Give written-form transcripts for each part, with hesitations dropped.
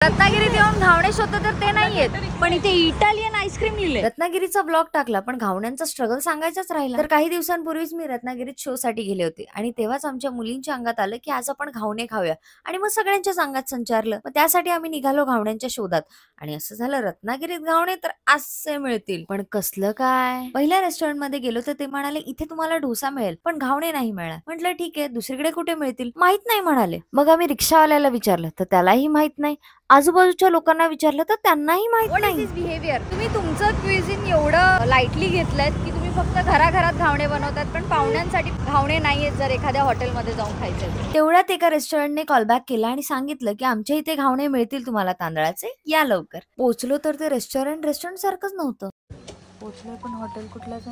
रत्नागिरीत येऊन घावणे शोधतो तर ते नाहीयेत, पण इथे इटालियन आईस्क्रीम लिहिले। रत्नागिरीचा ब्लॉग टाकला पण घावण्यांचा स्ट्रगल सांगायचाच राहिला। तर काही दिवसांपूर्वीच मी रत्नागिरीत शो साठी गेले होते आणि तेव्हाच आमच्या मुलींच्या अंगात आलं की आज आपण घावणे खाऊया आणि मग सगळ्यांच्याच अंगात संचारलं। मग त्यासाठी आम्ही निघालो घावण्यांच्या शोधात आणि असं झालं रत्नागिरीत घावणे तर असे मिळतील, पण कसलं काय। पहिल्या रेस्टॉरंट मध्ये गेलो तर ते म्हणाले इथे तुम्हाला डोसा मिळेल पण घावणे नाही मिळणार। म्हटलं ठीक आहे दुसरीकडे कुठे मिळतील, माहित नाही म्हणाले। मग आम्ही रिक्षावाल्याला विचारलं तर त्यालाही माहित नाही, आजूबाजूच्या लोकांना विचारलं तर त्यांनाही माहित नाही। बिहेवियर तुम्ही तुमचं क्विझिन एवढं लाईटली घेतलंय की तुम्ही फक्त घराघरात घावणे बनवतात पण पाहुण्यांसाठी घावणे नाहीयेत जर एखाद्या हॉटेलमध्ये जाऊन खायचे। तेवढ्यात एका रेस्टॉरंटने कॉलबॅक केला आणि सांगितलं की आमच्या इथे घावणे मिळतील तुम्हाला तांदळाचे, या लवकर। पोहोचलो तर ते रेस्टॉरंट सारखंच नव्हतं। पोहोचलो पण हॉटेल कुठल्याच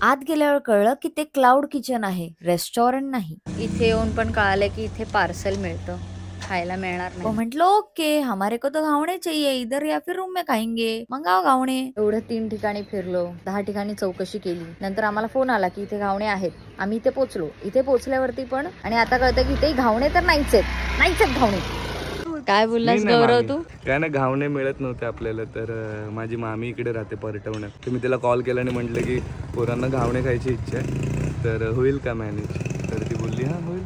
आत गेल्यावर कळलं की ते क्लाउड किचन आहे, रेस्टॉरंट नाही। इथे येऊन पण कळालं की इथे पार्सल मिळतं, खायला मिळणार नाही। म्हटलं ओके हमारे को तो घावणे चाहिए, इधर या फिर रूम में खाएंगे, मंगाव घावणे। एवढं 3 ठिकाणी फिरलो, 10 ठिकाणी चौकशी केली, नंतर आम्हाला फोन आला की इथे घावणे आहेत। आम्ही इथे पोहोचलो, इथे पोहोचल्यावरती पण आणि आता कळतं की इथे घावणे तर नाहीच आहेत घावणे। काय बोललास गौरव तू? काय ना घावणे मिळत नव्हते आपल्याला, तर माझी मामी इकडे राहते परटवण्यात, तर मी तिला कॉल केला आणि म्हटलं की पोरांना घावणे खायची इच्छा आहे तर होईल का मॅनेज, तर ती बोलली हा होईल।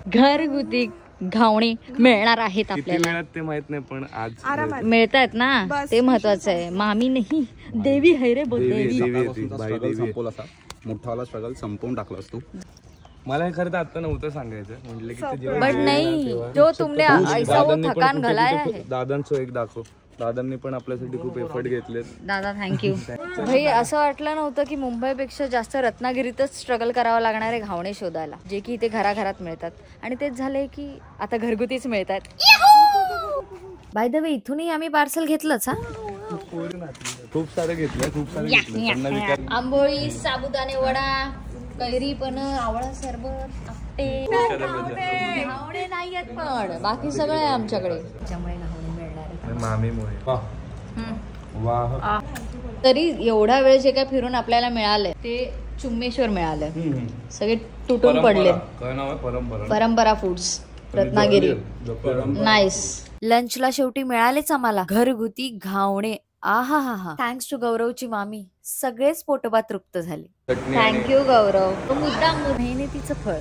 घरगुती घावणे मिळणार आहेत आपल्याला, मिळत ते माहित नाही पण आज मिळतात ना ते महत्वाचं आहे। मामी नाही देवी है रे, बोल देवी। मोठावाला स्ट्रगल संपवून टाकला असतो। मला हे खरं तर आता नव्हतं सांगायचं, म्हटलं की बट नाही जो तुमने ऐसा वो थकान घालाया है। दादांचं एक दाखव, दादांनी पण आपल्यासाठी खूप एफर्ट घेतलेत। दादा थँक्यू। भाई असं वाटलं नव्हतं की मुंबईपेक्षा जास्त रत्नागिरीतच स्ट्रगल करावं लागणार आहे घावणे शोधायला, जे की इथे घराघरात मिळतात आणि तेच झालंय की आता घरगुतीच मिळतात। बाय द वे इथूनही आम्ही पार्सल घेतलंच हा, खूप सारं घेतलं, खूप सारं घेतलं। आंबोळी, साबुदाणे वडा, कैरी पण, आवळा सरबत, आपटे, घावणे नाही आहेत पण बाकी सगळं आहे आमच्याकडे, त्याच्यामुळे घावणे मिळणार आहे मामीमुळे। वाह, तरी एवढा वेळ जे काय फिरून आपल्याला मिळालंय ते चुम्मेश्वर मिळालंय, सगळे तुटून पडले। काय नाव आहे? परंपरा फूड्स रत्नागिरी, नाईस। लंचला शेवटी मिळालेच आम्हाला घरगुती घावणे। आहा हा हा, थँक्स टू गौरवची मामी, सगळेच पोटोबा तृप्त झाले। थँक्यू गौरव, मुद्दाम मेहनतीचं फळ।